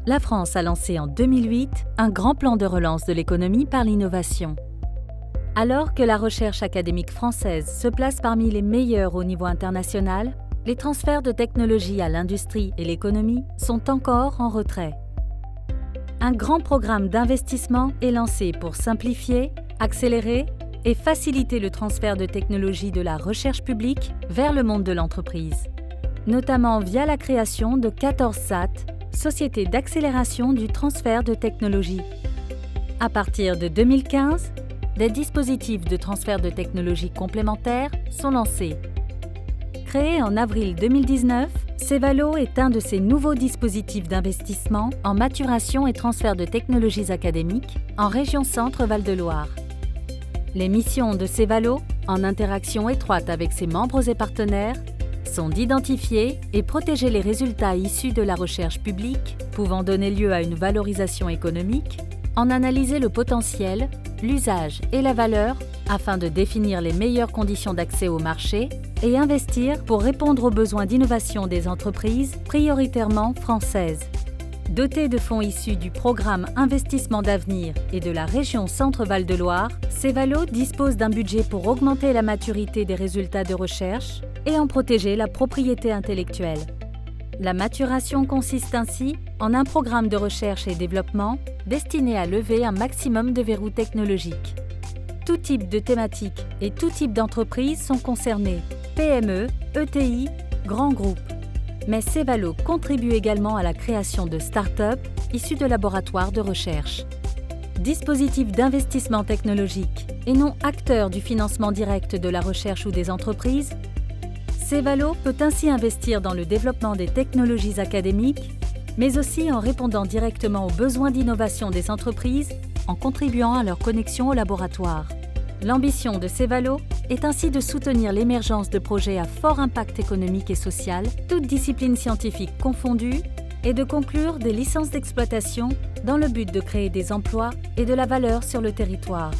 La France a lancé en 2008 un grand plan de relance de l'économie par l'innovation. Alors que la recherche académique française se place parmi les meilleures au niveau international, les transferts de technologie à l'industrie et l'économie sont encore en retrait. Un grand programme d'investissement est lancé pour simplifier, accélérer et faciliter le transfert de technologie de la recherche publique vers le monde de l'entreprise, notamment via la création de 14 SAT, Sociétés d'accélération du transfert de technologie. À partir de 2015, des dispositifs de transfert de technologie complémentaires sont lancés. Créé en avril 2019, Cevalo est un de ces nouveaux dispositifs d'investissement en maturation et transfert de technologies académiques en région Centre-Val de Loire. Les missions de Cevalo, en interaction étroite avec ses membres et partenaires, sont d'identifier et protéger les résultats issus de la recherche publique pouvant donner lieu à une valorisation économique, en analyser le potentiel, l'usage et la valeur afin de définir les meilleures conditions d'accès au marché et investir pour répondre aux besoins d'innovation des entreprises prioritairement françaises. Doté de fonds issus du programme Investissement d'avenir et de la région Centre-Val de Loire, Cevalo dispose d'un budget pour augmenter la maturité des résultats de recherche et en protéger la propriété intellectuelle. La maturation consiste ainsi en un programme de recherche et développement destiné à lever un maximum de verrous technologiques. Tout type de thématique et tout type d'entreprise sont concernés, PME, ETI, grands groupes. Mais Cevalo contribue également à la création de start-up issues de laboratoires de recherche. Dispositif d'investissement technologique et non acteur du financement direct de la recherche ou des entreprises, Cevalo peut ainsi investir dans le développement des technologies académiques, mais aussi en répondant directement aux besoins d'innovation des entreprises en contribuant à leur connexion au laboratoire. L'ambition de Cevalo est ainsi de soutenir l'émergence de projets à fort impact économique et social, toutes disciplines scientifiques confondues, et de conclure des licences d'exploitation dans le but de créer des emplois et de la valeur sur le territoire,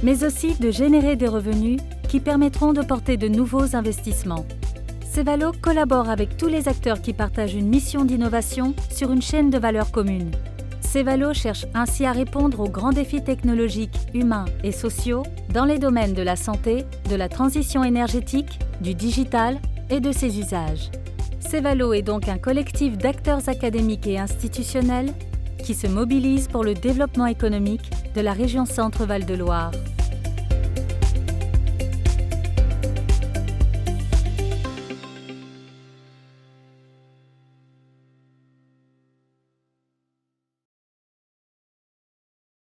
mais aussi de générer des revenus qui permettront de porter de nouveaux investissements. Cevalo collabore avec tous les acteurs qui partagent une mission d'innovation sur une chaîne de valeurs communes. Cevalo cherche ainsi à répondre aux grands défis technologiques, humains et sociaux dans les domaines de la santé, de la transition énergétique, du digital et de ses usages. Cevalo est donc un collectif d'acteurs académiques et institutionnels qui se mobilisent pour le développement économique de la région Centre-Val de Loire.